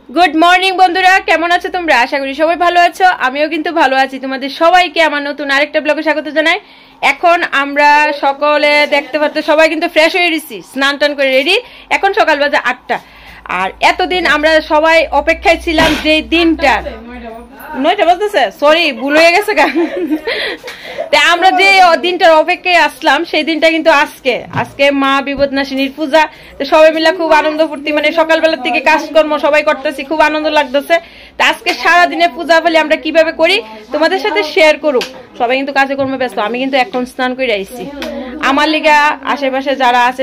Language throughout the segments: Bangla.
গুড মর্নিং বন্ধুরা, কেমন আছো তোমরা? আশা করি সবাই ভালো আছো। আমিও কিন্তু ভালো আছি। তোমাদের সবাইকে আমার নতুন আরেকটা ব্লগে স্বাগত জানাই। এখন আমরা সকলে দেখতে পাচ্ছ সবাই কিন্তু ফ্রেশ হয়ে গেছি, স্নান টান করে রেডি। এখন সকাল বাজে 8টা। আর এতদিন আমরা সবাই অপেক্ষায় ছিলাম যে দিনটা 9টা বাজতেছে, সরি ভুল হয়ে গেছে গা। আমরা যে দিনটার অপেক্ষায় আসলাম সেই দিনটা কিন্তু আজকে মা বিপদনাশিনীর পূজা। তো সবাই মিলে খুব আনন্দ ফুর্তি, মানে সকালবেলার থেকে কাজকর্ম সবাই করতেছি, খুব আনন্দ লাগতেছে। তো আজকে সারাদিনে পূজা বলে আমরা কিভাবে করি তোমাদের সাথে শেয়ার করুক। সবাই কিন্তু কাজে কর্মে ব্যস্ত। আমি কিন্তু এখন স্নান করে আইছি। আমার লিগা আশেপাশে যারা আছে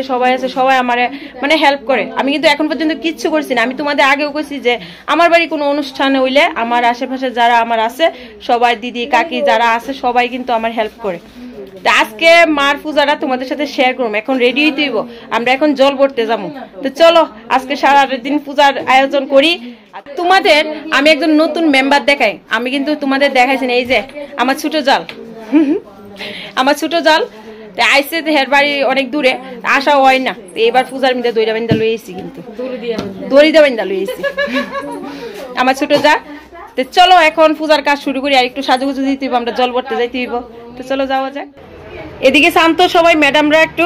সবাই আমারে মানে হেল্প করে। আমি কিন্তু এখন পর্যন্ত কিচ্ছু করছি না। আমি তোমাদের আগেও কইছি যে আমার বাড়ি কোনো অনুষ্ঠানে হইলে আমার আশেপাশে যারা আমার আছে সবাই, দিদি কাকি যারা আছে সবাই কিন্তু আমার হেল্প করে। তো আজকে মার পূজাটা তোমাদের সাথে শেয়ার করবো। এখন রেডি হইতে হইব, আমরা এখন জল ভরতে যাবো। তো চলো আজকে সারাদিন পূজার আয়োজন করি। তোমাদের আমি একজন নতুন মেম্বার দেখাই। আমি কিন্তু তোমাদের দেখাইছি না, এই যে আমার ছোট জাল আমার ছোট জাল আইসে হের বাড়ি অনেক দূরে, আসা হয় না। এবার পূজার মধ্যে দইটা বান্ধা লইছি, কিন্তু দড়িটা বান্ধা লইছি আমার ছোট যা। তো চলো এখন পূজার কাজ শুরু করি। আর একটু সাজুগুজু দিতে হইব, আমরা জল ভরতে যাইতে হইব। তো চলো যাওয়া যাক। এদিকে শান্ত সবাই ম্যাডামরা একটু,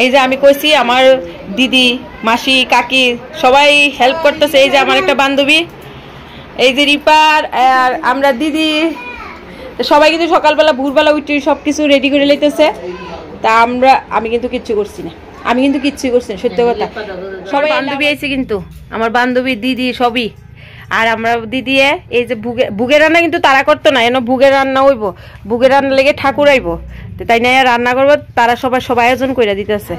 এই যে আমি কইছি আমার দিদি মাসি কাকি সবাই হেল্প করতেছে। এই যে আমার একটা বান্ধবী, এই যে রিপার আর আমরা দিদি, সবাই কিন্তু সকালবেলা ভোরবেলা উঠে সবকিছু রেডি করে লইতেছে। তা আমি কিন্তু কিচ্ছু করছি না, সত্য কথা। সবাই বান্ধবী আইছে, কিন্তু আমার বান্ধবী দিদি সবই। আর আমরা দিদি এই যে ভুগের রান্না কিন্তু তারা করতো না, এন ভুগের রান্না হইব, ভুগের রান্না লেগে ঠাকুর আইব, তাই না রান্না করবো। তারা সবাই আয়োজন করে দিতেছে।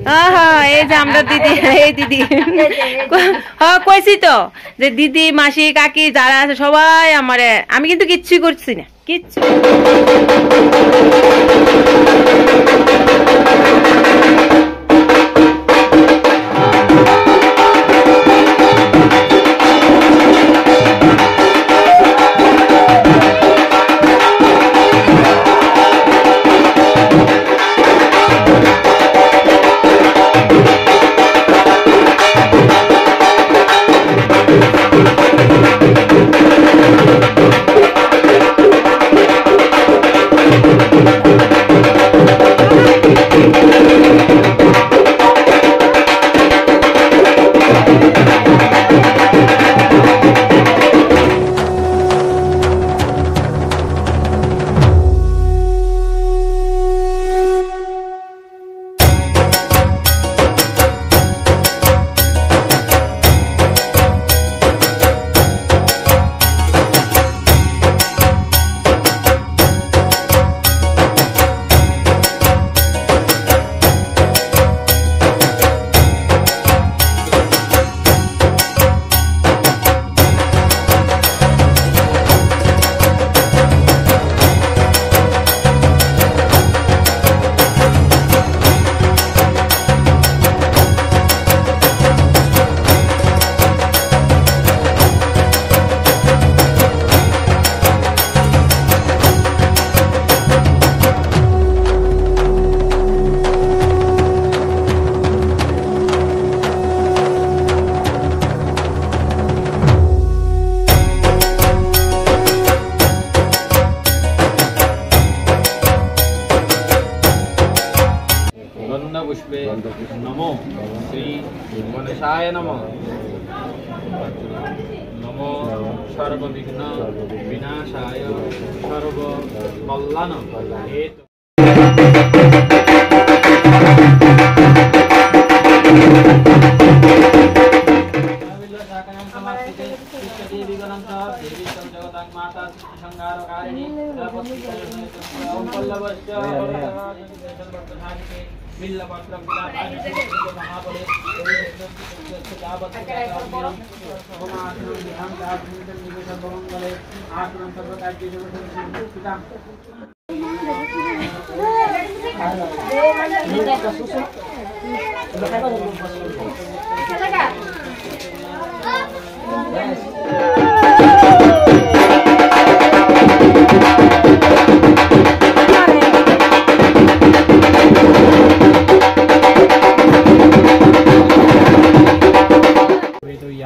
হ্যাঁ এই যে আমরা দিদি, এই দিদি হ্যাঁ কইছি তো যে দিদি মাসি কাকি যারা আছে সবাই আমারে, আমি কিন্তু কিচ্ছুই করছি না, কিচ্ছু। पुष्पे नमो श्री गणेशाय नमः। नमो सर्वविघ्न विनाशाय सर्व कल्याण हेतु। माता संगारकारिणी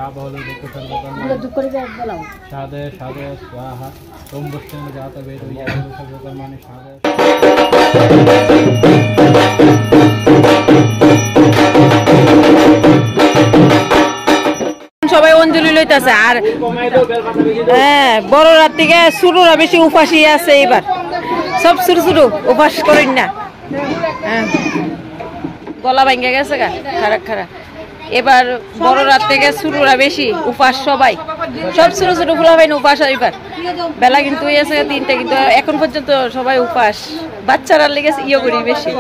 আবহলে দুঃখ সর্বকর্ম সাধে সাধে স্বাহা ওম বৈষ্ণব জাত বেদ সর্বকর্মাণি সাধে। সবাই অঞ্জলি লইতেছে। আর হ্যাঁ, বড় রাত থেকে ছোটরা বেশি উপাসী আছে, এবার সব ছোট ছোট উপাস করেন না। হ্যাঁ, গলা ভাঙ্গে গেছে গা খারাপ খারাপ। এবার বড় রাত থেকে ছোটরা বেশি উপাস, সবাই সব ছোট ছোট ফুলা ভাই উপাস। এবার বেলা কিন্তু হয়ে আছে 3টা, কিন্তু এখন পর্যন্ত সবাই উপাস। বাচ্চারা লেগেছে ইয়ে করি বেশি।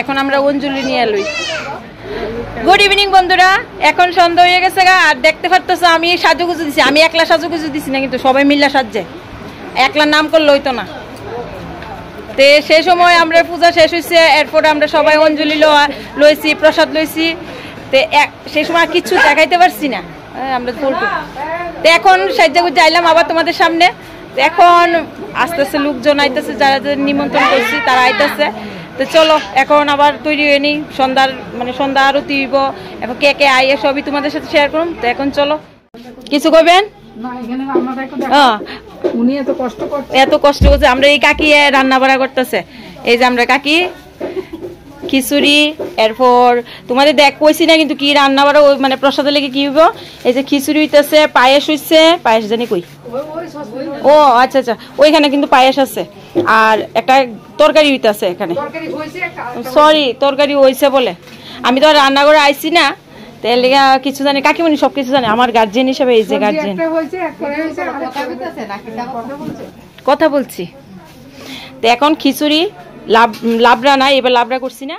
এখন আমরা অঞ্জলি নিয়ে লই। গুড ইভিনিং বন্ধুরা, এখন সন্ধ্যা হয়ে গেছে গা। আর দেখতে পারতেছো আমি সাজুগুজু দিছি, আমি একলা সাজুগুজু দিছি না, কিন্তু সবাই মিল্লা সাজছে। একলা নাম করলে হইতো না। তে সেই সময় আমরা পূজা শেষ হয়েছে, এরপরে আমরা সবাই অঞ্জলি লইছি, প্রসাদ লইছি। তে সেই সময় কিছু দেখাইতে পারছি না, আমরা ফোটো। তো এখন সাজ্জা গুজা আইলাম আবার তোমাদের সামনে। এখন আস্তে আস্তে লোকজন আইতেছে, যারা যাদের নিমন্ত্রণ করছি তারা আইতেছে। তো চলো এখন আবার তৈরি হয়ে নিই, সন্ধ্যা আরতি হইব। এখন কে কে আইয়ে সবই তোমাদের সাথে শেয়ার করুন। তো এখন চলো, কিছু কইবেন? এত কষ্ট করছে। আমরা এই কাকি রান্না বাড়া করতেছে। এই যে আমরা কাকি খিচুড়ি, এরপর তোমাদের দেখ কইছি না কিন্তু কি রান্না বাড়া, মানে প্রসাদের লেগে কি হইব। এই যে খিচুড়ি হইতেছে, পায়েস হইছে, পায়েস জানি কই, ও আচ্ছা আচ্ছা, ওইখানে কিন্তু পায়েস আছে। আর একটা তরকারি হইতেছে এখানে, সরি তরকারি হইছে বলে। আমি তো আর রান্না করে আইছি না, তার লেগে কিছু জানি। কাকিমণি সব কিছু জানে, আমার গার্জিয়ান হিসেবে। এই যে গার্জিয়ান কথা বলছি। তো এখন খিচুড়ি লাবড়া নাই, এবার লাবড়া করছি না।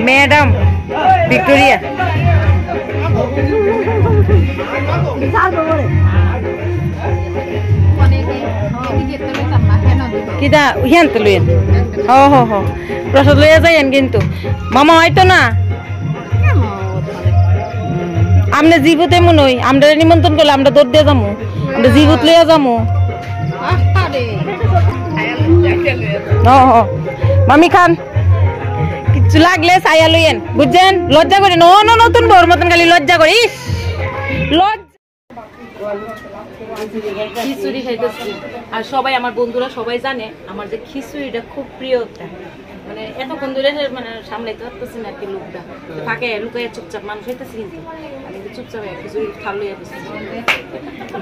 ম্যাডাম ভিক্টোরিয়া কিদা হিয়ান তো লইয়েন, হ হ হ প্রসাদ লইয়া যাইয়েন। কিন্তু মামা হয়তো না, আমরা জীবত এমন হই, আমরা নিমন্ত্রণ করলে আমরা দৌড় দিয়ে যাবো, আমরা জীবত লইয়া যাবো। মামি খান, কিছু লাগলে ছায়া লইয়েন, বুঝছেন? লজ্জা করেন, ও নতুন বউর মতন খালি লজ্জা করিস। খিচুড়ি খাইতেছি। আর সবাই আমার বন্ধুরা সবাই জানে আমার যে খিচুড়িটা খুব প্রিয়। মানে এতক্ষণ ধরে মানে সামলাইতে পারতেছি না আর কি, লোকটা ফাঁকে লুকাইয়া চুপচাপ মানুষ হইতেছি, কিন্তু আমি চুপচাপ খিচুড়ি খাল লইয়া বসছি।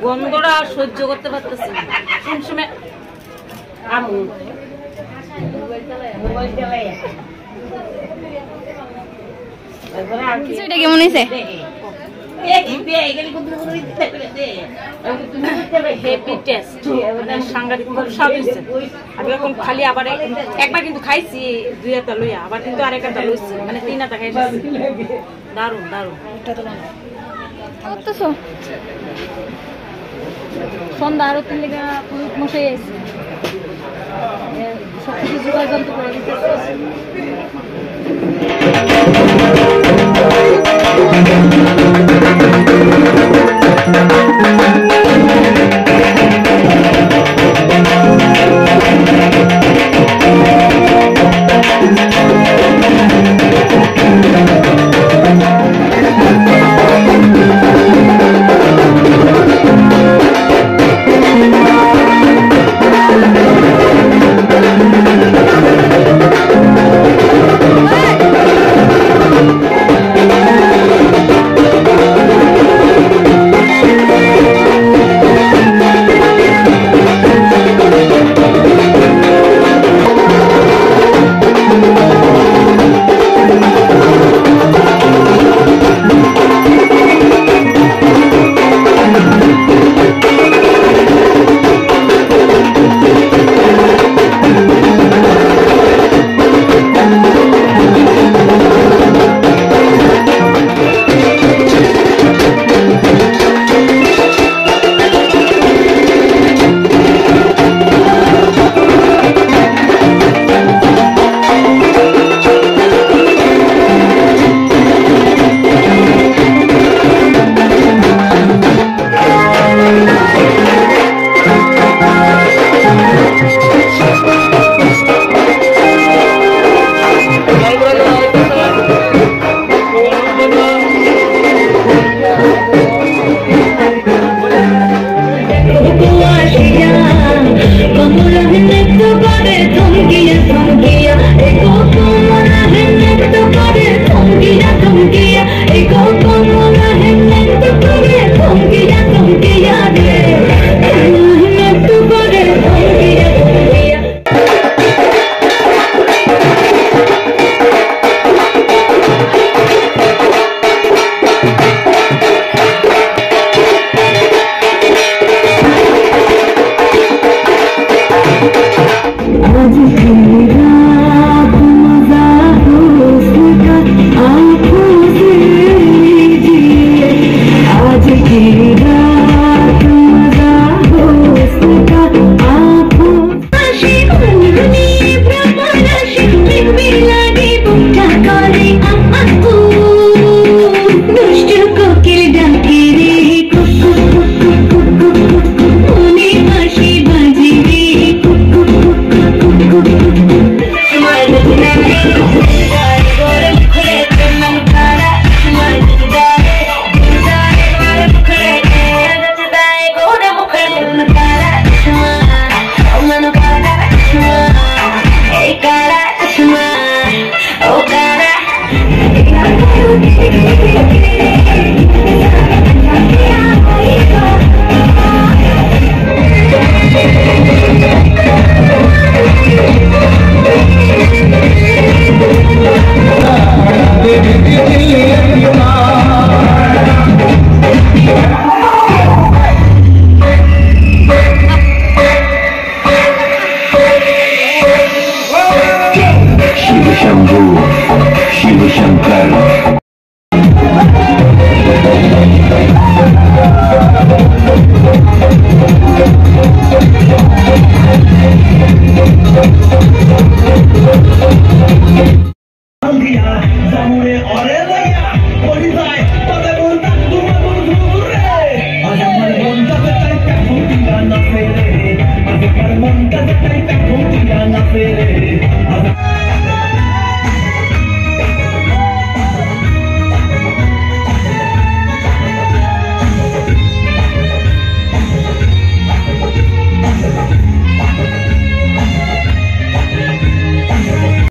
গন্ধটা আর সহ্য করতে পারতেছি না। কোন সময় খিচুড়িটা কেমন হয়েছে? খালি আবার একবার কিন্তু খাইছি 2 হাতা লইয়া, আবার কিন্তু আরেক হাতা লইছি, মানে 3 হাতা খাইছি। দারুন দারুন। সন্ধ্যা আরতির লেগে পুরুষ মশাই আছে, সবকিছু জোগাড় যন্ত্র করে দিতেছে।